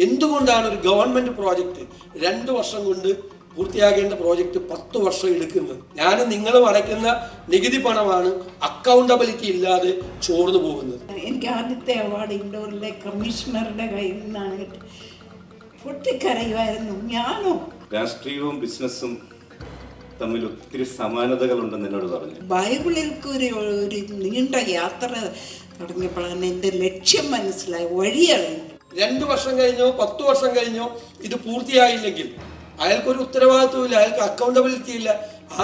എന്തുകൊണ്ടാണ് ഒരു government project 2 വർഷം കൊണ്ട് പൂർത്തിയാകേണ്ട പ്രോജക്റ്റ് 10 വർഷം എടുക്കുന്നത്? ഞാനും നിങ്ങളും അടയ്ക്കുന്ന നികുതി പണമാണ് അക്കൗണ്ടബിലിറ്റി ഇല്ലാതെ ചോർന്നു പോകുന്നത്. എനിക്ക് ആദ്യത്തെ അവാർഡ് ഇൻഡോറിലെ കമ്മീഷണറുടെ കയ്യിൽ നിന്നാണ്. പൊട്ടിക്കരയുമായിരുന്നു ഞാനോ. രാഷ്ട്രീയവും ബിസിനസ്സും തമ്മിൽ ഒത്തിരി സമാനതകളുണ്ടെന്ന് എന്നോട് പറഞ്ഞു. ബൈബിളിൽക്ക് ഒരു നീണ്ട യാത്ര തുടങ്ങിയപ്പോഴാണ് എൻ്റെ ലക്ഷ്യം മനസ്സിലായി, വഴിയാണ്. 2 വർഷം കഴിഞ്ഞോ 10 വർഷം കഴിഞ്ഞോ ഇത് പൂർത്തിയായില്ലെങ്കിൽ അയാൾക്കൊരു ഉത്തരവാദിത്വമില്ല, അയാൾക്ക് അക്കൗണ്ടബിലിറ്റി ഇല്ല,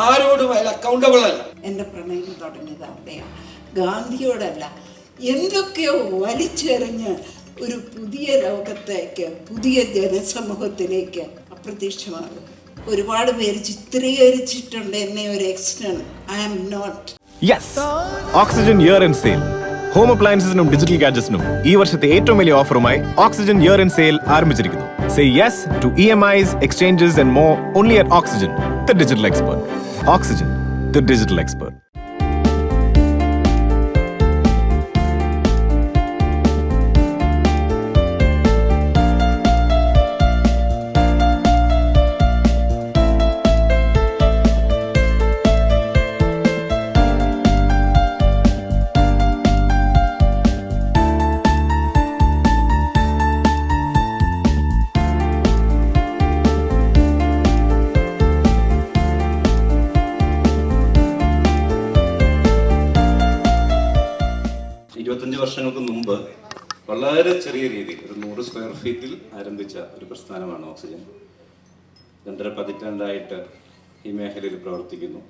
ആരോടും അയാൾ അക്കൗണ്ടബിൾ അല്ല. എൻ്റെ പ്രണയം തുടങ്ങിയത് അവിടെയാണ്, ഗാന്ധിയോടല്ല. എന്തൊക്കെയോ വലിച്ചെറിഞ്ഞ് ഒരു പുതിയ ലോകത്തേക്ക്, പുതിയ ജനസമൂഹത്തിലേക്ക് അപ്രത്യക്ഷമാകും. ഒരുപാട് പേര് ചിത്രീകരിച്ചിട്ടുണ്ട് എന്നെ ഒരു external. I am not. Yes, Oxygen year end sale. Home അപ്ലയൻസിനും ഡിജിറ്റൽ ഗാഡ്ജറ്റ്സിനും ഈ വർഷത്തെ ഏറ്റവും വലിയ ഓഫറുമായി ഓക്സിജൻ ഇയർ ആൻഡ് സെയിൽ ആരംഭിച്ചിരിക്കുന്നു. Say yes to EMIs, exchanges and more only at Oxygen, the digital expert. Oxygen, the digital expert. വർഷങ്ങൾക്ക് മുമ്പ് വളരെ ചെറിയ രീതിയിൽ ഒരു 100 സ്ക്വയർ ഫീറ്റിൽ ആരംഭിച്ച ഒരു പ്രസ്ഥാനമാണ് ഓക്സിജൻ. 2.5 പതിറ്റാണ്ടായിട്ട് ഈ മേഖലയിൽ പ്രവർത്തിക്കുന്നു.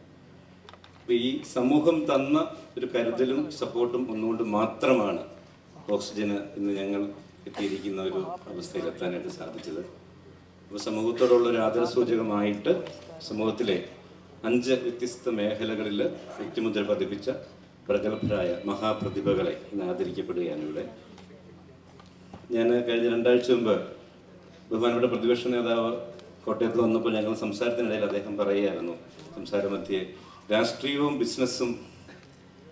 അപ്പോൾ ഈ സമൂഹം തന്ന ഒരു കരുതലും സപ്പോർട്ടും ഒന്നുകൊണ്ട് മാത്രമാണ് ഓക്സിജന് ഇന്ന് ഞങ്ങൾ എത്തിയിരിക്കുന്ന ഒരു അവസ്ഥയിലെത്താനായിട്ട് സാധിച്ചത്. അപ്പോൾ സമൂഹത്തോടുള്ള ഒരു ആദരസൂചകമായിട്ട് സമൂഹത്തിലെ 5 വ്യത്യസ്ത മേഖലകളിൽ വ്യക്തിമുദ്ര പതിപ്പിച്ച പ്രഗത്ഭരായ മഹാപ്രതിഭകളെ ഇന്ന് ആദരിക്കപ്പെടുകയാണ് ഇവിടെ. ഞാൻ കഴിഞ്ഞ 2 ആഴ്ച മുമ്പ് ബഹുമാനപ്പെട്ട പ്രതിപക്ഷ നേതാവ് കോട്ടയത്ത് വന്നപ്പോൾ ഞങ്ങൾ സംസാരത്തിനിടയിൽ അദ്ദേഹം പറയുകയായിരുന്നു, സംസാരമധ്യേ രാഷ്ട്രീയവും ബിസിനസ്സും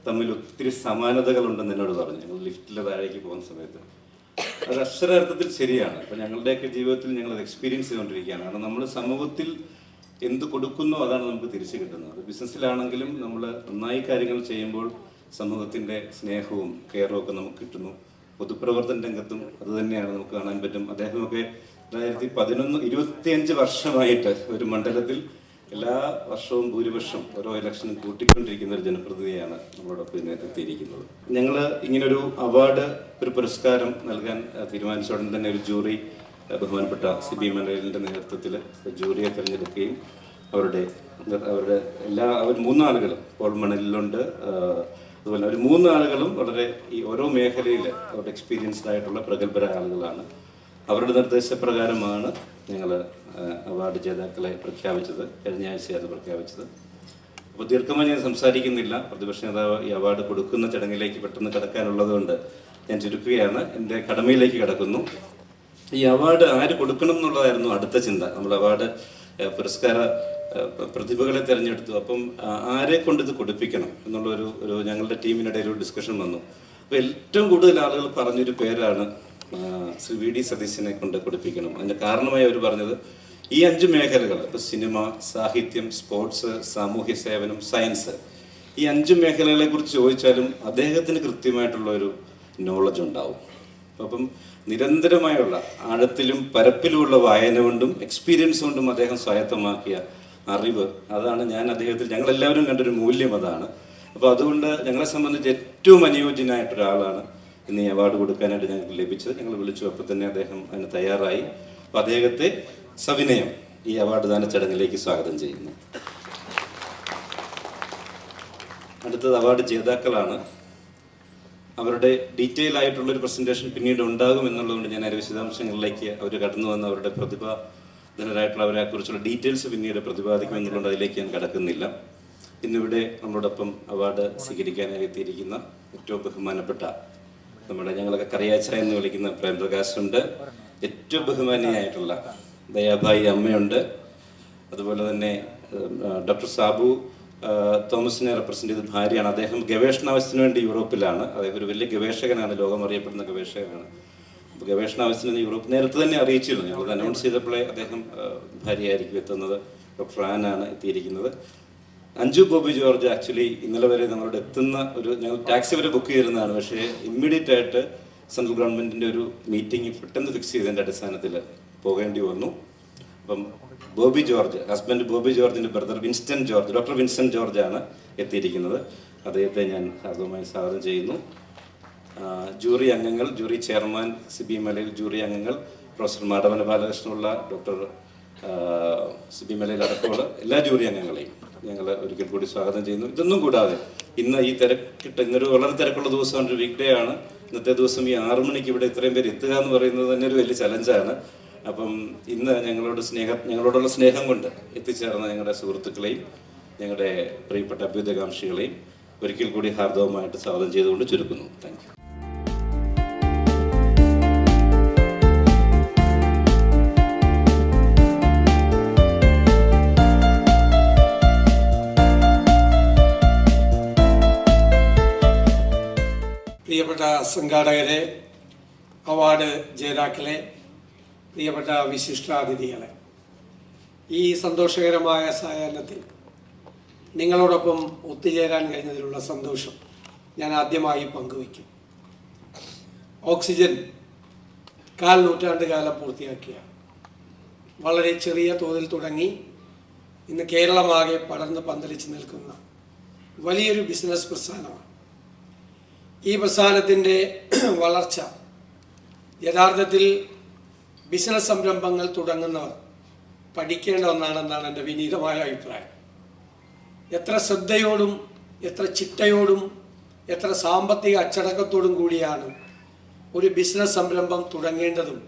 തമ്മിൽ ഒത്തിരി സമാനതകളുണ്ടെന്ന് എന്നോട് പറഞ്ഞു. ഞങ്ങൾ ലിഫ്റ്റിൽ താഴേക്ക് പോകുന്ന സമയത്ത് അത് അക്ഷരാർത്ഥത്തിൽ ശരിയാണ്. അപ്പോൾ ഞങ്ങളുടെയൊക്കെ ജീവിതത്തിൽ ഞങ്ങളത് എക്സ്പീരിയൻസ് ചെയ്തുകൊണ്ടിരിക്കുകയാണ്. കാരണം നമ്മൾ സമൂഹത്തിൽ എന്ത് കൊടുക്കുന്നോ അതാണ് നമുക്ക് തിരിച്ചു കിട്ടുന്നത്. ബിസിനസ്സിലാണെങ്കിലും നമ്മൾ നന്നായി കാര്യങ്ങൾ ചെയ്യുമ്പോൾ സമൂഹത്തിൻ്റെ സ്നേഹവും കെയറും ഒക്കെ നമുക്ക് കിട്ടുന്നു. പൊതുപ്രവർത്തന രംഗത്തും അത് തന്നെയാണ് നമുക്ക് കാണാൻ പറ്റും. അദ്ദേഹമൊക്കെ 2011-25 വർഷമായിട്ട് ഒരു മണ്ഡലത്തിൽ എല്ലാ വർഷവും ഭൂരിപക്ഷം ഓരോ ഇലക്ഷനും കൂട്ടിക്കൊണ്ടിരിക്കുന്ന ഒരു ജനപ്രതിനിധിയാണ് നമ്മളോടൊപ്പം ഇന്ന് എത്തിയിരിക്കുന്നത്. ഞങ്ങൾ ഇങ്ങനൊരു അവാർഡ്, ഒരു പുരസ്കാരം നൽകാൻ തീരുമാനിച്ച ഉടൻ തന്നെ ഒരു ജൂറി ബഹുമാനപ്പെട്ട CB മണ്ഡലിൻ്റെ നേതൃത്വത്തിൽ ജൂറിയെ തിരഞ്ഞെടുക്കുകയും അവരുടെ 3 ആളുകളും, പോൾ മണലിലുണ്ട്, അതുപോലെ അവർ 3 ആളുകളും വളരെ ഈ ഓരോ മേഖലയിൽ അവരുടെ എക്സ്പീരിയൻസ്ഡ് ആയിട്ടുള്ള പ്രഗത്ഭരായ ആളുകളാണ്. അവരുടെ നിർദ്ദേശപ്രകാരമാണ് ഞങ്ങൾ അവാർഡ് ജേതാക്കളെ പ്രഖ്യാപിച്ചത്. കഴിഞ്ഞ ആഴ്ചയാണ് പ്രഖ്യാപിച്ചത്. അപ്പോൾ ദീർഘമായി ഞാൻ സംസാരിക്കുന്നില്ല. പ്രതിപക്ഷ നേതാവ് ഈ അവാർഡ് കൊടുക്കുന്ന ചടങ്ങിലേക്ക് പെട്ടെന്ന് കടക്കാനുള്ളത് കൊണ്ട് ഞാൻ ചുരുക്കുകയാണ്. എൻ്റെ കടമയിലേക്ക് കടക്കുന്നു. ഈ അവാർഡ് ആര് കൊടുക്കണം എന്നുള്ളതായിരുന്നു അടുത്ത ചിന്ത. നമ്മൾ അവാർഡ് പുരസ്കാര പ്രതിഭകളെ തിരഞ്ഞെടുത്തു. അപ്പം ആരെ കൊണ്ട് ഇത് കൊടുപ്പിക്കണം എന്നുള്ളൊരു ഞങ്ങളുടെ ടീമിനിടയിൽ ഒരു ഡിസ്കഷൻ വന്നു. അപ്പോൾ ഏറ്റവും കൂടുതൽ ആളുകൾ പറഞ്ഞൊരു പേരാണ് ശ്രീ VD സതീശനെ കൊണ്ട് കൊടുപ്പിക്കണം. അതിൻ്റെ കാരണമായി അവർ പറഞ്ഞത് ഈ 5 മേഖലകൾ, ഇപ്പോൾ സിനിമ, സാഹിത്യം, സ്പോർട്സ്, സാമൂഹ്യ സേവനം, സയൻസ്, ഈ 5 മേഖലകളെ കുറിച്ച് ചോദിച്ചാലും അദ്ദേഹത്തിന് കൃത്യമായിട്ടുള്ള ഒരു നോളജ് ഉണ്ടാവും. അപ്പം നിരന്തരമായുള്ള ആഴത്തിലും പരപ്പിലുമുള്ള വായന കൊണ്ടും എക്സ്പീരിയൻസ് കൊണ്ടും അദ്ദേഹം സ്വായത്തമാക്കിയ അറിവ്, അതാണ് ഞങ്ങളെല്ലാവരും കണ്ടൊരു മൂല്യം അതാണ്. അപ്പോൾ അതുകൊണ്ട് ഞങ്ങളെ സംബന്ധിച്ച് ഏറ്റവും അനുയോജ്യനായിട്ടൊരാളാണ് ഇന്ന് ഈ അവാർഡ് കൊടുക്കാനായിട്ട് ഞങ്ങൾക്ക് ലഭിച്ചത്. ഞങ്ങൾ വിളിച്ചു, അപ്പോൾ തന്നെ അദ്ദേഹം അതിന് തയ്യാറായി. അപ്പോൾ അദ്ദേഹത്തെ സവിനയം ഈ അവാർഡ് ദാന ചടങ്ങിലേക്ക് സ്വാഗതം ചെയ്യുന്നു. അടുത്തത് അവാർഡ് ജേതാക്കളാണ്. അവരുടെ ഡീറ്റെയിൽ ആയിട്ടുള്ളൊരു പ്രസൻറ്റേഷൻ പിന്നീട് ഉണ്ടാകും എന്നുള്ളതുകൊണ്ട് ഞാൻ അതിൻ്റെ വിശദാംശങ്ങളിലേക്ക് അവർ കടന്നു വന്ന് അവരുടെ പ്രതിഭാധനരായിട്ടുള്ളവരെ കുറിച്ചുള്ള ഡീറ്റെയിൽസ് പിന്നീട് പ്രതിപാദിക്കുമെന്നുള്ളത് അതിലേക്ക് ഞാൻ കടക്കുന്നില്ല. ഇന്നിവിടെ നമ്മളോടൊപ്പം അവാർഡ് സ്വീകരിക്കാനായി എത്തിയിരിക്കുന്ന ഏറ്റവും ബഹുമാനപ്പെട്ട ഞങ്ങളൊക്കെ കറിയാച്ച എന്ന് വിളിക്കുന്ന പ്രേംപ്രകാശ് ഉണ്ട്, ഏറ്റവും ബഹുമാനിയായിട്ടുള്ള ദയാഭായി അമ്മയുണ്ട്, അതുപോലെ തന്നെ ഡോക്ടർ സാബു തോമസിനെ റെപ്രസെൻ്റ് ചെയ്ത ഭാര്യയാണ്. അദ്ദേഹം ഗവേഷണാവശ്യത്തിന് വേണ്ടി യൂറോപ്പിലാണ്. അദ്ദേഹം ഒരു വലിയ ഗവേഷകനാണ്, ലോകം അറിയപ്പെടുന്ന ഗവേഷകനാണ്. ഗവേഷണ ആവശ്യത്തിന് യൂറോപ്പ് നേരത്തെ തന്നെ അറിയിച്ചിരുന്നു. ഞങ്ങൾ അനൗൺസ് ചെയ്തപ്പോഴേ അദ്ദേഹം ഭാര്യയായിരിക്കും എത്തുന്നത്. ഡോക്ടർ ആനാണ് എത്തിയിരിക്കുന്നത്. അഞ്ജു ബോബി ജോർജ് ആക്ച്വലി ഇന്നലെ വരെ നമ്മളോട് എത്തുന്ന ഞങ്ങൾ ടാക്സി വരെ ബുക്ക് ചെയ്തിരുന്നതാണ്. പക്ഷേ ഇമ്മീഡിയറ്റ് ആയിട്ട് സെൻട്രൽ ഗവൺമെൻറ്റിൻ്റെ ഒരു മീറ്റിംഗ് പെട്ടെന്ന് ഫിക്സ് ചെയ്തതിൻ്റെ അടിസ്ഥാനത്തിൽ പോകേണ്ടി വന്നു. അപ്പം ബോബി ജോർജ്, ഹസ്ബൻഡ് ബോബി ജോർജിൻ്റെ brother Winston George, doctor Winston ജോർജാണ് എത്തിയിരിക്കുന്നത്. അദ്ദേഹത്തെ ഞാൻ ഹാർദവമായി സ്വാഗതം ചെയ്യുന്നു. ജൂറി അംഗങ്ങൾ, jury chairman Sibi Malayil, jury അംഗങ്ങൾ പ്രൊഫസർ മാധവന ബാലകൃഷ്ണനുള്ള, ഡോക്ടർ സിബി മലയിൽ അടക്കമുള്ള എല്ലാ ജൂറി അംഗങ്ങളെയും ഞങ്ങൾ ഒരിക്കൽ കൂടി സ്വാഗതം ചെയ്യുന്നു. ഇതൊന്നും കൂടാതെ ഇന്ന് ഈ ഇന്നൊരു വളരെ തിരക്കുള്ള ദിവസമാണ്, ഒരു വീക്ക് ഡേ ആണ്. ഇന്നത്തെ ദിവസം ഈ 6 മണിക്ക് ഇവിടെ ഇത്രയും പേര് എത്തുക എന്ന് പറയുന്നത് തന്നെ ഒരു വലിയ ചലഞ്ചാണ്. അപ്പം ഇന്ന് ഞങ്ങളോടുള്ള സ്നേഹം കൊണ്ട് എത്തിച്ചേർന്ന ഞങ്ങളുടെ സുഹൃത്തുക്കളെയും ഞങ്ങളുടെ പ്രിയപ്പെട്ട അഭ്യുദയകാംക്ഷികളെയും ഒരിക്കൽ കൂടി ഹാർദവമായിട്ട് സ്വാഗതം ചെയ്തുകൊണ്ട് ചുരുക്കുന്നു. Thank you. പ്രിയപ്പെട്ട സംഘാടകരെ, അവാർഡ് ജേതാക്കളെ, പ്രിയപ്പെട്ട വിശിഷ്ടാതിഥികളെ, ഈ സന്തോഷകരമായ സായാഹ്നത്തിൽ നിങ്ങളോടൊപ്പം ഒത്തുചേരാൻ കഴിഞ്ഞതിലുള്ള സന്തോഷം ഞാൻ ആദ്യമായി പങ്കുവയ്ക്കും. ഓക്സിജൻ 1/4 നൂറ്റാണ്ട് കാലം പൂർത്തിയാക്കിയ, വളരെ ചെറിയ തോതിൽ തുടങ്ങി ഇന്ന് കേരളമാകെ പടർന്ന് പന്തലിച്ച് നിൽക്കുന്ന വലിയൊരു ബിസിനസ് പ്രസ്ഥാനമാണ്. ഈ പ്രസ്ഥാനത്തിൻ്റെ വളർച്ച യഥാർത്ഥത്തിൽ ബിസിനസ് സംരംഭങ്ങൾ തുടങ്ങുന്നവർ പഠിക്കേണ്ട ഒന്നാണെന്നാണ് എൻ്റെ വിനീതമായ അഭിപ്രായം. എത്ര ശ്രദ്ധയോടും എത്ര ചിട്ടയോടും എത്ര സാമ്പത്തിക അച്ചടക്കത്തോടും കൂടിയാണ് ഒരു ബിസിനസ് സംരംഭം തുടങ്ങേണ്ടതും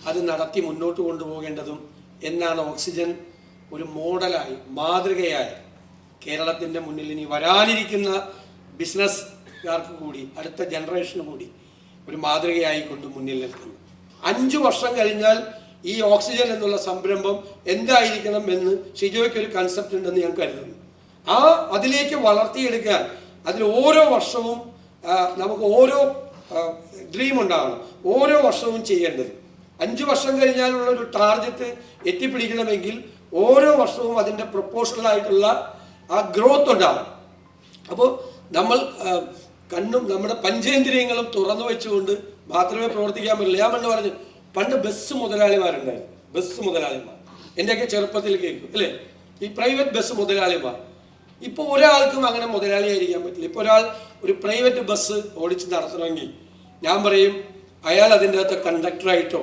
അത് നടത്തി മുന്നോട്ട് കൊണ്ടുപോകേണ്ടതും എന്നാണ് ഓക്സിജൻ ഒരു മോഡലായി, മാതൃകയായി കേരളത്തിൻ്റെ മുന്നിൽ ഇനി വരാനിരിക്കുന്ന ബിസിനസ്സുകാർക്ക് കൂടി, അടുത്ത ജനറേഷന് കൂടി ഒരു മാതൃകയായി കൊണ്ട് മുന്നിൽ നിൽക്കുന്നു. 5 വർഷം കഴിഞ്ഞാൽ ഈ ഓക്സിജൻ എന്നുള്ള സംരംഭം എന്തായിരിക്കണം എന്ന് ഷിജോയ്ക്ക് ഒരു കൺസെപ്റ്റ് ഉണ്ടെന്ന് ഞാൻ കരുതുന്നു. അതിലേക്ക് വളർത്തിയെടുക്കാൻ അതിൽ ഓരോ വർഷവും നമുക്ക് ഓരോ ഡ്രീം ഉണ്ടാകണം, ഓരോ വർഷവും ചെയ്യേണ്ടത്. 5 വർഷം കഴിഞ്ഞാലുള്ള ഒരു ടാർഗറ്റ് എത്തിപ്പിടിക്കണമെങ്കിൽ ഓരോ വർഷവും അതിൻ്റെ പ്രൊപ്പോഷണലായിട്ടുള്ള ആ ഗ്രോത്ത് ഉണ്ടാകും. അപ്പോൾ നമ്മൾ നമ്മുടെ പഞ്ചേന്ദ്രിയങ്ങളും തുറന്നു വെച്ചുകൊണ്ട് മാത്രമേ പ്രവർത്തിക്കാൻ പറ്റില്ല. ഞാൻ പറഞ്ഞു പണ്ട് ബസ് മുതലാളിമാരുണ്ടായിരുന്നു, ബസ് മുതലാളിമാർ എൻ്റെയൊക്കെ ചെറുപ്പത്തിൽ കേൾക്കും അല്ലേ, ഈ പ്രൈവറ്റ് ബസ് മുതലാളിമാർ. ഇപ്പോൾ ഒരാൾക്കും അങ്ങനെ മുതലാളിയായിരിക്കാൻ പറ്റില്ല. ഇപ്പോൾ ഒരു പ്രൈവറ്റ് ബസ് ഓടിച്ച് നടത്തണമെങ്കിൽ ഞാൻ പറയും അയാൾ അതിൻ്റെ അകത്ത് കണ്ടക്ടറായിട്ടോ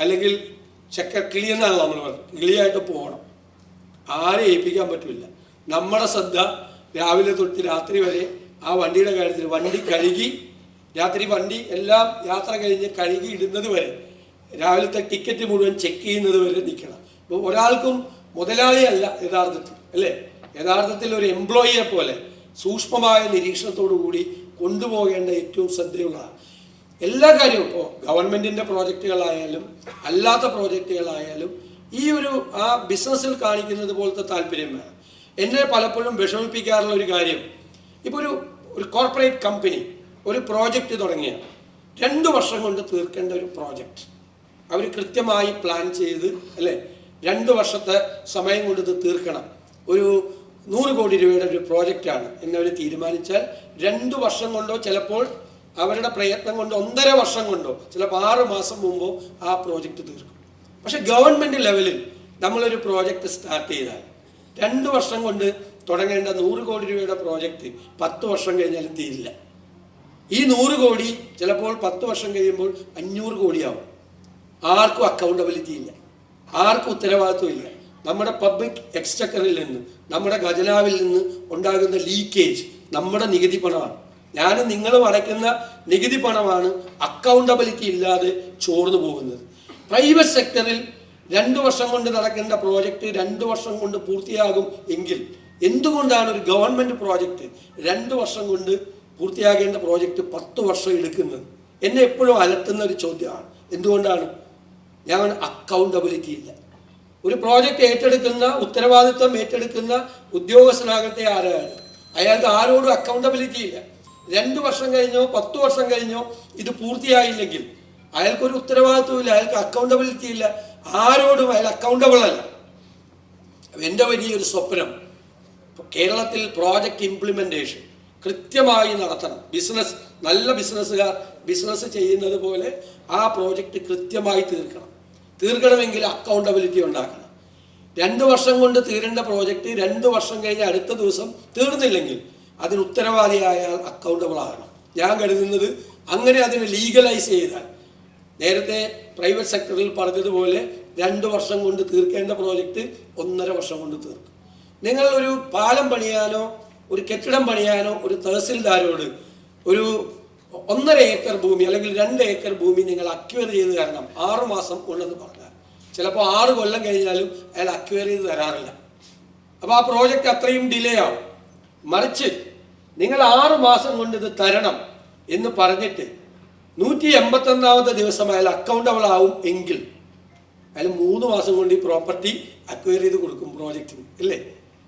അല്ലെങ്കിൽ കിളിയെന്നാണ് നമ്മൾ പറഞ്ഞത്, കിളിയായിട്ടോ പോകണം. ആരെ ഏൽപ്പിക്കാൻ പറ്റില്ല. നമ്മുടെ ശ്രദ്ധ രാവിലെ തൊട്ട് രാത്രി വരെ ആ വണ്ടിയുടെ കാര്യത്തിൽ, വണ്ടി കഴുകി രാത്രി വണ്ടി എല്ലാം യാത്ര കഴിഞ്ഞ് കഴുകി ഇടുന്നത് വരെ, രാവിലത്തെ ടിക്കറ്റ് മുഴുവൻ ചെക്ക് ചെയ്യുന്നത് വരെ നിൽക്കണം. ഇപ്പോൾ ഒരാൾക്കും മുതലാളിയല്ല യഥാർത്ഥത്തിൽ അല്ലേ, യഥാർത്ഥത്തിൽ ഒരു എംപ്ലോയിയെ പോലെ സൂക്ഷ്മമായ നിരീക്ഷണത്തോടു കൂടി കൊണ്ടുപോകേണ്ട ഏറ്റവും ശ്രദ്ധയുള്ളതാണ് എല്ലാ കാര്യവും. ഇപ്പോൾ ഗവൺമെൻറ്റിൻ്റെ പ്രോജക്റ്റുകളായാലും അല്ലാത്ത പ്രോജക്റ്റുകളായാലും ഈ ആ ബിസിനസ്സിൽ കാണിക്കുന്നത് പോലത്തെ താല്പര്യം വേണം. എന്നെ പലപ്പോഴും വിഷമിപ്പിക്കാറുള്ള ഒരു കാര്യം, ഇപ്പോൾ ഒരു കോർപ്പറേറ്റ് കമ്പനി ഒരു പ്രോജക്റ്റ് തുടങ്ങിയ 2 വർഷം കൊണ്ട് തീർക്കേണ്ട ഒരു പ്രോജക്റ്റ് അവർ കൃത്യമായി പ്ലാൻ ചെയ്ത് അല്ലേ, 2 വർഷത്തെ സമയം കൊണ്ട് ഇത് തീർക്കണം. ഒരു 100 കോടി രൂപയുടെ ഒരു പ്രോജക്റ്റാണ് എന്നവർ തീരുമാനിച്ചാൽ 2 വർഷം കൊണ്ടോ ചിലപ്പോൾ അവരുടെ പ്രയത്നം കൊണ്ട് 1.5 വർഷം കൊണ്ടോ ചിലപ്പോൾ 6 മാസം മുമ്പോ ആ പ്രോജക്റ്റ് തീർക്കും. പക്ഷെ ഗവൺമെൻറ് ലെവലിൽ നമ്മളൊരു പ്രോജക്റ്റ് സ്റ്റാർട്ട് ചെയ്താൽ 2 വർഷം കൊണ്ട് തുടങ്ങേണ്ട 100 കോടി രൂപയുടെ പ്രോജക്റ്റ് 10 വർഷം കഴിഞ്ഞാലും തീരില്ല. ഈ 100 കോടി ചിലപ്പോൾ 10 വർഷം കഴിയുമ്പോൾ 500 കോടിയാവും. ആർക്കും അക്കൗണ്ടബിലിറ്റി ഇല്ല, ആർക്കും ഉത്തരവാദിത്വം ഇല്ല. നമ്മുടെ പബ്ലിക് എക്സ്ചക്കറിൽ നിന്ന്, നമ്മുടെ ഖജനാവിൽ നിന്ന് ഉണ്ടാകുന്ന ലീക്കേജ് നമ്മുടെ നികുതി പണമാണ്. ഞാനും നിങ്ങളും അടയ്ക്കുന്ന നികുതി പണമാണ് അക്കൗണ്ടബിലിറ്റി ഇല്ലാതെ ചോർന്നു പോകുന്നത്. പ്രൈവറ്റ് സെക്ടറിൽ 2 വർഷം കൊണ്ട് നടക്കേണ്ട പ്രോജക്റ്റ് 2 വർഷം കൊണ്ട് പൂർത്തിയാകും എങ്കിൽ എന്തുകൊണ്ടാണ് ഒരു ഗവൺമെൻറ് പ്രോജക്റ്റ് 2 വർഷം കൊണ്ട് പൂർത്തിയാകേണ്ട പ്രോജക്റ്റ് 10 വർഷം എടുക്കുന്നത്? എന്നെ എപ്പോഴും അലട്ടുന്ന ഒരു ചോദ്യമാണ്. എന്തുകൊണ്ടാണ്? ഞാൻ അക്കൗണ്ടബിലിറ്റി ഇല്ല. ഒരു പ്രോജക്റ്റ് ഏറ്റെടുക്കുന്ന, ഉത്തരവാദിത്വം ഏറ്റെടുക്കുന്ന ഉദ്യോഗസ്ഥനാകട്ടെ ആരാണ്, അയാൾക്ക് ആരോടും അക്കൗണ്ടബിലിറ്റി ഇല്ല. 2 വർഷം കഴിഞ്ഞോ 10 വർഷം കഴിഞ്ഞോ ഇത് പൂർത്തിയായില്ലെങ്കിൽ അയാൾക്കൊരു ഉത്തരവാദിത്വമില്ല, അയാൾക്ക് അക്കൗണ്ടബിലിറ്റി ഇല്ല, ആരോടും അയാൾ അക്കൗണ്ടബിൾ അല്ല. എൻ്റെ വലിയൊരു സ്വപ്നം കേരളത്തിൽ പ്രോജക്റ്റ് ഇംപ്ലിമെൻറ്റേഷൻ കൃത്യമായി നടത്തണം. ബിസിനസ്, നല്ല ബിസിനസ്സുകാർ ബിസിനസ് ചെയ്യുന്നത് പോലെ ആ പ്രോജക്റ്റ് കൃത്യമായി തീർക്കണമെങ്കിൽ അക്കൗണ്ടബിലിറ്റി ഉണ്ടാക്കണം. 2 വർഷം കൊണ്ട് തീരേണ്ട പ്രോജക്റ്റ് 2 വർഷം കഴിഞ്ഞ് അടുത്ത ദിവസം തീർന്നില്ലെങ്കിൽ അതിന് ഉത്തരവാദിയായ അക്കൗണ്ടബിൾ ആകണം. ഞാൻ കരുതുന്നത് അങ്ങനെ അതിനെ ലീഗലൈസ് ചെയ്താൽ, നേരത്തെ പ്രൈവറ്റ് സെക്ടറിൽ പറഞ്ഞതുപോലെ 2 വർഷം കൊണ്ട് തീർക്കേണ്ട പ്രോജക്റ്റ് 1.5 വർഷം കൊണ്ട് തീർക്കും. നിങ്ങൾ ഒരു പാലം പണിയാനോ ഒരു കെട്ടിടം പണിയാനോ ഒരു തഹസിൽദാരോട് ഒരു 1.5 ഏക്കർ ഭൂമി അല്ലെങ്കിൽ 2 ഏക്കർ ഭൂമി നിങ്ങൾ അക്വയർ ചെയ്ത് തരണം 6 മാസം ഉണ്ടെന്ന് പറഞ്ഞാൽ ചിലപ്പോൾ 6 കൊല്ലം കഴിഞ്ഞാലും അയാൾ അക്വയർ ചെയ്ത് തരാറില്ല. അപ്പോൾ ആ പ്രോജക്റ്റ് അത്രയും ഡിലേ ആവും. മറിച്ച് നിങ്ങൾ 6 മാസം കൊണ്ട് ഇത് തരണം എന്ന് പറഞ്ഞിട്ട് 181ാമത്തെ ദിവസം അയാൾ അക്കൗണ്ടബിൾ ആവും എങ്കിൽ അയാൾ 3 മാസം കൊണ്ട് ഈ പ്രോപ്പർട്ടി അക്വയർ ചെയ്ത് കൊടുക്കും പ്രോജക്റ്റിന്, ഇല്ലേ?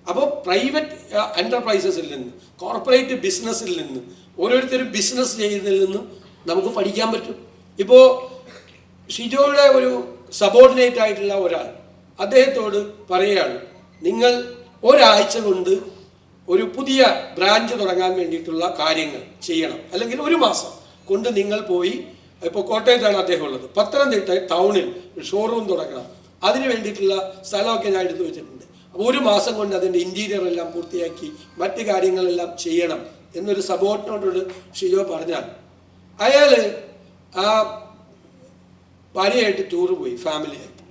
അപ്പോൾ പ്രൈവറ്റ് എൻ്റർപ്രൈസസിൽ നിന്ന്, കോർപ്പറേറ്റ് ബിസിനസ്സിൽ നിന്ന്, ഓരോരുത്തരും ബിസിനസ് ചെയ്യുന്നതിൽ നിന്ന് നമുക്ക് പഠിക്കാൻ പറ്റും. ഇപ്പോൾ ഷിജോയുടെ ഒരു സബോർഡിനേറ്റ് ആയിട്ടുള്ള ഒരാൾ അദ്ദേഹത്തോട് പറയുകയാണ്, നിങ്ങൾ ഒരാഴ്ച കൊണ്ട് ഒരു പുതിയ ബ്രാഞ്ച് തുടങ്ങാൻ വേണ്ടിയിട്ടുള്ള കാര്യങ്ങൾ ചെയ്യണം, അല്ലെങ്കിൽ 1 മാസം കൊണ്ട് നിങ്ങൾ പോയി, ഇപ്പോൾ കോട്ടയത്താണ് അദ്ദേഹം ഉള്ളത്, പത്തനംതിട്ട ടൗണിൽ ഷോറൂം തുടങ്ങണം, അതിന് വേണ്ടിയിട്ടുള്ള സ്ഥലമൊക്കെ ഞാൻ എടുത്തു വെച്ചിട്ടുണ്ട്. അപ്പോൾ 1 മാസം കൊണ്ട് അതിൻ്റെ ഇൻറ്റീരിയർ എല്ലാം പൂർത്തിയാക്കി മറ്റ് കാര്യങ്ങളെല്ലാം ചെയ്യണം എന്നൊരു സബോർഡിനോട് ഷിജോ പറഞ്ഞാൽ അയാൾ ആ ഭാര്യയായിട്ട് ടൂറ് പോയി, ഫാമിലിയായിട്ട്.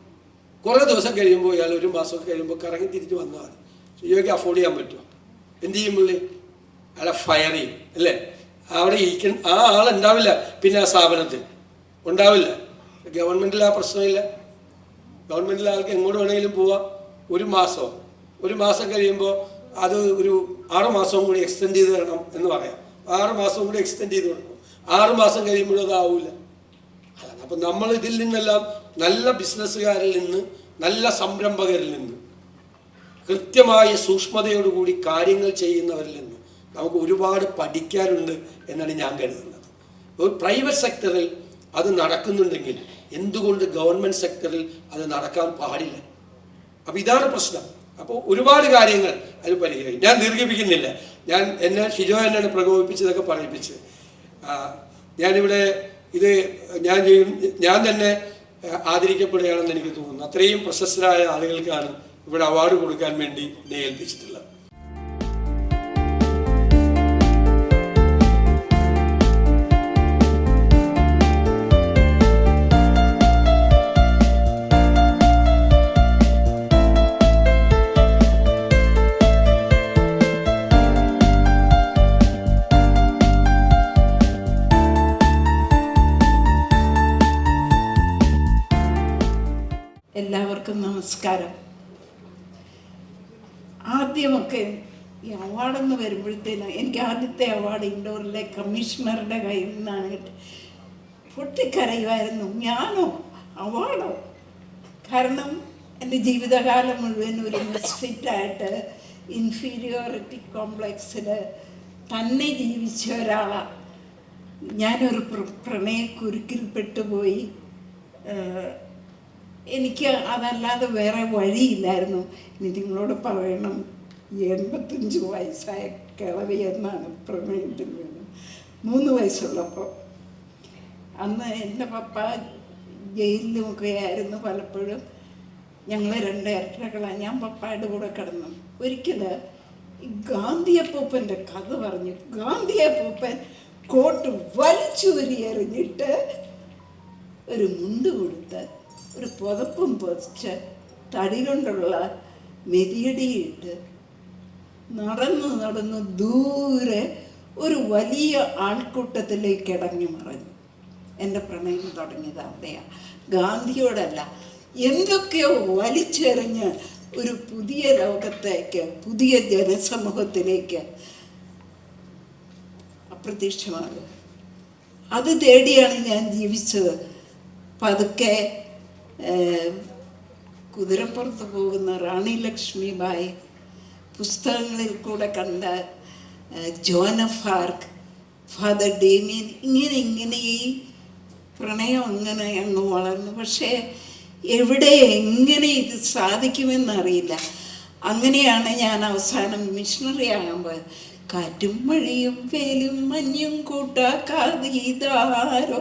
കുറേ ദിവസം കഴിയുമ്പോൾ ഇയാൾ 1 മാസമൊക്കെ കഴിയുമ്പോൾ കറങ്ങി തിരിച്ച് വന്നതാണ്. ഷിജോയ്ക്ക് അഫോർഡ് ചെയ്യാൻ പറ്റുമോ? എന്ത് ചെയ്യും പുള്ളി? അയാളെ ഫയർ ചെയ്യും, അല്ലേ? അവിടെ ആ ആളുണ്ടാവില്ല, പിന്നെ ആ സ്ഥാപനത്തിൽ ഉണ്ടാവില്ല. ഗവൺമെൻറ്റിൽ ആ പ്രശ്നമില്ല. ഗവൺമെൻറ്റിലെ ആൾക്ക് എങ്ങോട്ട് വേണമെങ്കിലും പോവാം. 1 മാസം കഴിയുമ്പോൾ അത് ഒരു 6 മാസവും കൂടി എക്സ്റ്റെൻഡ് ചെയ്ത് തരണം എന്ന് പറയാം. 6 മാസവും കൂടി എക്സ്റ്റെൻഡ് ചെയ്ത് കൊടുക്കും. 6 മാസം കഴിയുമ്പോഴും അതാവില്ല. അപ്പം നമ്മൾ ഇതിൽ നിന്നെല്ലാം നല്ല ബിസിനസ്സുകാരിൽ നിന്ന്, നല്ല സംരംഭകരിൽ നിന്ന്, കൃത്യമായ സൂക്ഷ്മതയോടുകൂടി കാര്യങ്ങൾ ചെയ്യുന്നവരിൽ നിന്ന് നമുക്ക് ഒരുപാട് പഠിക്കാനുണ്ട് എന്നാണ് ഞാൻ കരുതുന്നത്. ഒരു പ്രൈവറ്റ് സെക്ടറിൽ അത് നടക്കുന്നുണ്ടെങ്കിൽ എന്തുകൊണ്ട് ഗവൺമെൻറ് സെക്ടറിൽ അത് നടക്കാൻ പാടില്ല? അപ്പോൾ ഇതാണ് പ്രശ്നം. അപ്പോൾ ഒരുപാട് കാര്യങ്ങൾ അത് പരിഹരിക്കും. ഞാൻ ദീർഘിപ്പിക്കുന്നില്ല. എന്നെ ഷിജോ തന്നെയാണ് പ്രകോപിപ്പിച്ചതൊക്കെ പറയിപ്പിച്ച്. ഞാനിവിടെ ഇത് ഞാൻ തന്നെ ആദരിക്കപ്പെടുകയാണെന്ന് എനിക്ക് തോന്നുന്നു. അത്രയും പ്രശസ്തരായ ആളുകൾക്കാണ് ഇവിടെ അവാർഡ് കൊടുക്കാൻ വേണ്ടി എന്നെ ഏൽപ്പിച്ചിട്ടുള്ളത്. എല്ലാവർക്കും നമസ്കാരം. ആദ്യമൊക്കെ ഈ അവാർഡെന്ന് വരുമ്പോഴത്തേനും എനിക്ക് ആദ്യത്തെ അവാർഡ് ഇൻഡോറിലെ കമ്മീഷണറുടെ കയ്യിൽ നിന്നാണ് കിട്ടി. പൊട്ടിക്കരയുമായിരുന്നു. ഞാനോ അവാർഡോ? കാരണം എൻ്റെ ജീവിതകാലം മുഴുവൻ ഒരു മിസ്ഫിറ്റായിട്ട് ഇൻഫീരിയോറിറ്റി കോംപ്ലക്സിൽ തന്നെ ജീവിച്ച ഒരാളാണ്. ഞാനൊരു പ്രണയക്കുരുക്കിൽപ്പെട്ടുപോയി. എനിക്ക് അതല്ലാതെ വേറെ വഴിയില്ലായിരുന്നു. ഇനി നിങ്ങളോട് പറയണം, 85 വയസ്സായ കിളവി എന്നാണ് പ്രണയത്തിൽ വീണത്. 3 വയസ്സുള്ളപ്പോൾ. അന്ന് എൻ്റെ പപ്പ ജയിലിലുമൊക്കെ ആയിരുന്നു. പലപ്പോഴും ഞങ്ങൾ 2 ഇരട്ടകളാണ്. ഞാൻ പപ്പായുടെ കൂടെ കിടന്നു. ഒരിക്കൽ ഗാന്ധിയപ്പൂപ്പൻ്റെ കഥ പറഞ്ഞു. ഗാന്ധിയപ്പൂപ്പൻ കോട്ട് വലിച്ചൂരി എറിഞ്ഞിട്ട് ഒരു മുണ്ട് കൊടുത്ത് ഒരു പുതപ്പും പൊതിച്ച് തടി കൊണ്ടുള്ള മെതിയടിയിട്ട് നടന്ന് ദൂരെ ഒരു വലിയ ആൾക്കൂട്ടത്തിലേക്ക് ഇടങ്ങി മറഞ്ഞു. എൻ്റെ പ്രണയം തുടങ്ങിയത് അവിടെയാണ്. ഗാന്ധിയോടല്ല, എന്തൊക്കെയോ വലിച്ചെറിഞ്ഞ് ഒരു പുതിയ ലോകത്തേക്ക്, പുതിയ ജനസമൂഹത്തിലേക്ക് അപ്രത്യക്ഷമാകുക. അത് തേടിയാണ് ഞാൻ ജീവിച്ചത്. പതുക്കെ കുതിരപ്പുറത്ത് പോകുന്ന റാണി ലക്ഷ്മിബായി, പുസ്തകങ്ങളിൽ കൂടെ കണ്ട ജോൻ ഓഫ് ആർക്ക്, ഫാദർ ഡേമിയൻ, ഇങ്ങനെ ഈ പ്രണയം അങ്ങനെ അങ്ങ് വളർന്നു. പക്ഷേ എവിടെ എങ്ങനെ ഇത് സാധിക്കുമെന്നറിയില്ല. അങ്ങനെയാണ് ഞാൻ അവസാനം മിഷണറി ആകാൻ പോയത്. കാറ്റും മഴയും വേലും മഞ്ഞും കൂട്ടാക്കാതീതാരോ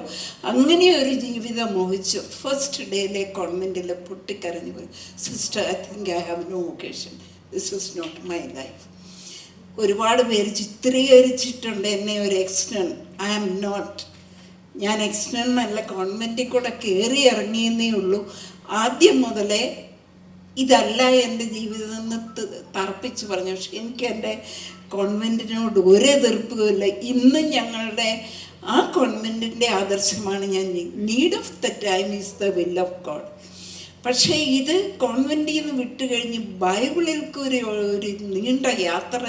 അങ്ങനെ ഒരു ജീവിതം മോഹിച്ചു. ഫസ്റ്റ് ഡേയിലെ കോൺവെൻറ്റിൽ പൊട്ടിക്കരഞ്ഞു പോയി. Sister, I think I have no occasion, this is not my life. ഒരുപാട് പേര് ചിത്രീകരിച്ചിട്ടുണ്ട് എന്നെ ഒരു എക്സ്റ്റേൺ. I am not. ഞാൻ എക്സ്റ്റേൺ അല്ല, കോൺവെൻറ്റിൽ കൂടെ കയറി ഇറങ്ങിയെന്നേ ഉള്ളൂ. ആദ്യം മുതലേ ഇതല്ല എൻ്റെ ജീവിതം എന്ന് തർപ്പിച്ച് പറഞ്ഞു. പക്ഷെ എനിക്ക് എൻ്റെ കോൺവെൻറ്റിനോട് ഒരു എതിർപ്പുമില്ല. ഇന്നും ഞങ്ങളുടെ ആ കോൺവെൻറ്റിൻ്റെ ആദർശമാണ് ഞാൻ. Need of the time is the will of God. പക്ഷേ ഇത് കോൺവെൻറ്റിൽ നിന്ന് വിട്ട് കഴിഞ്ഞ് ബൈബിളിലേക്ക് ഒരു നീണ്ട യാത്ര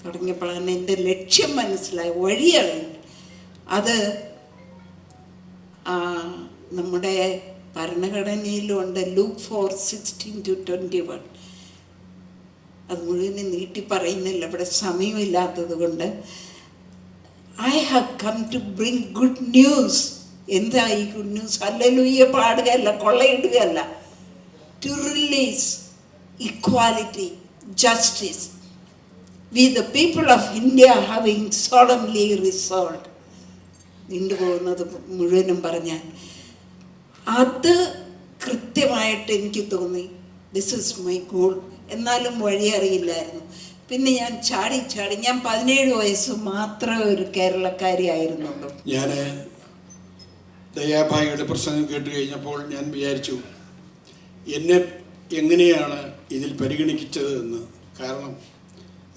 തുടങ്ങിയപ്പോഴാണ് എൻ്റെ ലക്ഷ്യം മനസ്സിലായി, വഴിയാണ്. അത് നമ്മുടെ ഭരണഘടനയിലുണ്ട്, ലൂക്ക് 4:16-21. അത് മുഴുവൻ നീട്ടി പറയുന്നില്ല, ഇവിടെ സമയമില്ലാത്തത് കൊണ്ട്. I have come to bring good news. എന്താ ഈ ഗുഡ് ന്യൂസ്? ഹല്ലേലൂയ പാടുകയല്ല, കൊള്ളയിടുകയല്ല. To release equality, justice. We the people of India having solemnly resolved. നീണ്ടുപോകുന്നത് മുഴുവനും പറഞ്ഞാൽ അത് കൃത്യമായിട്ട് എനിക്ക് തോന്നി. This is my goal. എന്നാലും വഴി അറിയില്ലായിരുന്നു. പിന്നെ ഞാൻ ചാടി ഞാൻ 17 വയസ്സ് മാത്രമേ ഒരു കേരളക്കാരി ആയിരുന്നുള്ളൂ. ഞാൻ ദയാഭായിയുടെ പ്രസംഗം കേട്ട് കഴിഞ്ഞപ്പോൾ ഞാൻ വിചാരിച്ചു എന്നെ എങ്ങനെയാണ് ഇതിൽ പരിഗണിച്ചത് എന്ന്. കാരണം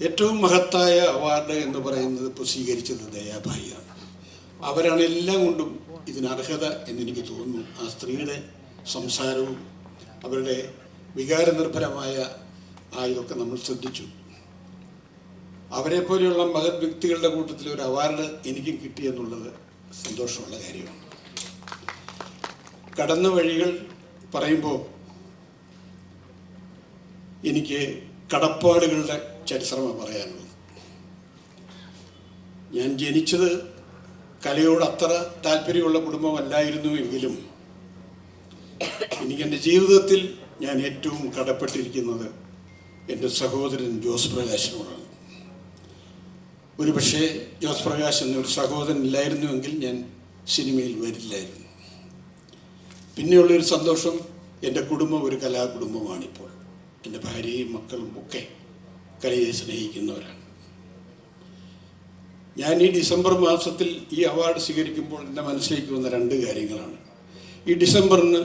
ഏറ്റവും മഹത്തായ അവാർഡ് എന്ന് പറയുന്നത് ഇപ്പോൾ സ്വീകരിച്ചത് ദയാഭായിയാണ്. അവരാണ് എല്ലാം കൊണ്ടും ഇതിനർഹത എന്നെനിക്ക് തോന്നുന്നു. ആ സ്ത്രീയുടെ സംസാരവും അവരുടെ വികാരനിർഭരമായ ഇതൊക്കെ നമ്മൾ ശ്രദ്ധിച്ചു. അവരെ പോലെയുള്ള മഹത് വ്യക്തികളുടെ കൂട്ടത്തിൽ ഒരു അവാർഡ് എനിക്കും കിട്ടിയെന്നുള്ളത് സന്തോഷമുള്ള കാര്യമാണ്. കടന്ന വഴികൾ പറയുമ്പോൾ എനിക്ക് കടപ്പാടുകളുടെ ചരിത്രമാണ് പറയാനുള്ളത്. ഞാൻ ജനിച്ചത് കലയോട് അത്ര താല്പര്യമുള്ള കുടുംബമല്ലായിരുന്നു എങ്കിലും എനിക്കെൻ്റെ ജീവിതത്തിൽ ഞാൻ ഏറ്റവും കടപ്പെട്ടിരിക്കുന്നത് എൻ്റെ സഹോദരൻ ജോസ് പ്രകാശിനോടാണ്. ഒരു പക്ഷേ ജോസ് പ്രകാശ് എന്നൊരു സഹോദരൻ ഇല്ലായിരുന്നുവെങ്കിൽ ഞാൻ സിനിമയിൽ വരില്ലായിരുന്നു. പിന്നെയുള്ളൊരു സന്തോഷം, എൻ്റെ കുടുംബം ഒരു കലാകുടുംബമാണിപ്പോൾ. എൻ്റെ ഭാര്യയും മക്കളും ഒക്കെ കലയെ സ്നേഹിക്കുന്നവരാണ്. ഞാൻ ഈ ഡിസംബർ മാസത്തിൽ ഈ അവാർഡ് സ്വീകരിക്കുമ്പോൾ എൻ്റെ മനസ്സിലേക്ക് വന്ന 2 കാര്യങ്ങളാണ്. ഈ ഡിസംബറിന്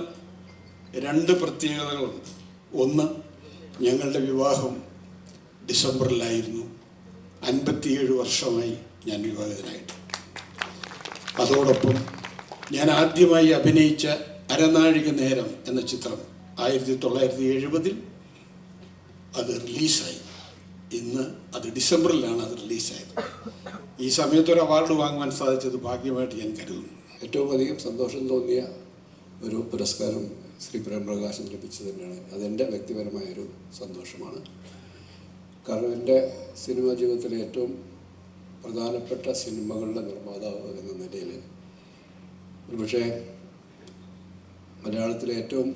2 പ്രത്യേകതകളുണ്ട്. ഒന്ന്, ഞങ്ങളുടെ വിവാഹം ഡിസംബറിലായിരുന്നു. 57 വർഷമായി ഞാൻ വിവാഹിതനായിട്ട്. അതോടൊപ്പം ഞാൻ ആദ്യമായി അഭിനയിച്ച അരനാഴിക നേരം എന്ന ചിത്രം 1970 അത് റിലീസായി. ഇന്ന് അത് ഡിസംബറിലാണ് അത് റിലീസായത്. ഈ സമയത്തൊരു അവാർഡ് വാങ്ങുവാൻ സാധിച്ചത് ഭാഗ്യമായിട്ട് ഞാൻ കരുതുന്നു. ഏറ്റവും അധികം സന്തോഷം തോന്നിയ ഒരു പുരസ്കാരം ശ്രീ പ്രേംപ്രകാശിന് ലഭിച്ചത് തന്നെയാണ്. അതെൻ്റെ വ്യക്തിപരമായൊരു സന്തോഷമാണ്. കാരണം എൻ്റെ സിനിമാ ജീവിതത്തിലെ ഏറ്റവും പ്രധാനപ്പെട്ട സിനിമകളുടെ നിർമ്മാതാവ് എന്ന നിലയിൽ ഒരുപക്ഷെ മലയാളത്തിലെ ഏറ്റവും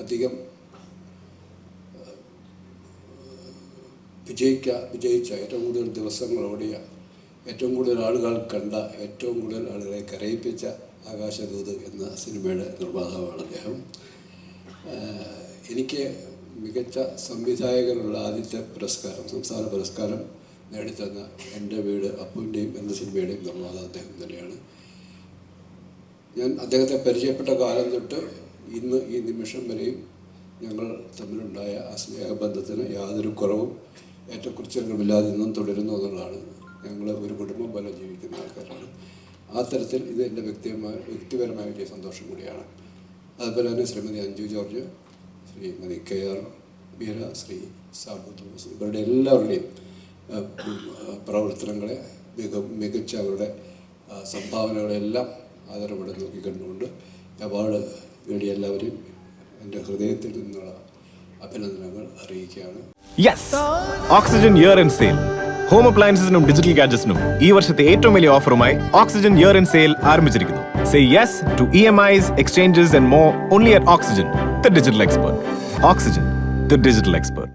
അധികം വിജയിച്ച ഏറ്റവും കൂടുതൽ ദിവസങ്ങൾ ഓടിയ, ഏറ്റവും കൂടുതൽ ആളുകൾ കണ്ട, ഏറ്റവും കൂടുതൽ ആളുകളെ കരയിപ്പിച്ച ആകാശദൂത് എന്ന സിനിമയുടെ നിർമ്മാതാവാണ് അദ്ദേഹം. എനിക്ക് മികച്ച സംവിധായകനുള്ള ആദ്യത്തെ പുരസ്കാരം, സംസ്ഥാന പുരസ്കാരം നേടിത്തന്ന എൻ്റെ വീട് അപ്പുവിൻ്റെയും എന്ന സിനിമയുടെയും നിർമ്മാതാവ് അദ്ദേഹം തന്നെയാണ്. ഞാൻ അദ്ദേഹത്തെ പരിചയപ്പെട്ട കാലം തൊട്ട് ഇന്ന് ഈ നിമിഷം വരെയും ഞങ്ങൾ തമ്മിലുണ്ടായ ആ സ്നേഹബന്ധത്തിന് യാതൊരു കുറവും ഏറ്റക്കുറിച്ചുകളുമില്ലാതെ നിന്നും തുടരുന്നു എന്നുള്ളതാണ്. ഞങ്ങൾ ഒരു കുടുംബം പോലെ ജീവിക്കുന്ന ആൾക്കാരാണ്. ആ തരത്തിൽ ഇത് എൻ്റെ വ്യക്തിപരമായ വലിയ സന്തോഷം കൂടിയാണ്. അതുപോലെ തന്നെ Shrimati Anju George, Shrimati KR Meera, Shri Sabu Thomas, ഇവരുടെ എല്ലാവരുടെയും പ്രവർത്തനങ്ങളെ മികച്ച അവരുടെ സംഭാവനകളെല്ലാം ആദരവോടെ നോക്കിക്കണ്ടുകൊണ്ട് അവാർഡ് നേടിയ എല്ലാവരെയും എൻ്റെ ഹൃദയത്തിൽ നിന്നുള്ള അഭിനന്ദനങ്ങൾ അറിയിക്കുകയാണ്. Yes, Oxygen year end sale home അപ്ലയൻസസിനും ഡിജിറ്റൽ ഗാഡ്ജറ്റ്സിനും ഈ വർഷത്തെ ഏറ്റവും വലിയ ഓഫറുമായി ഓക്സിജൻ ഇയർ ആൻഡ് സെയിൽ ആരംഭിച്ചിരിക്കുന്നു. Say yes to EMIs, exchanges, and more only at Oxygen, the digital expert. Oxygen, the digital expert.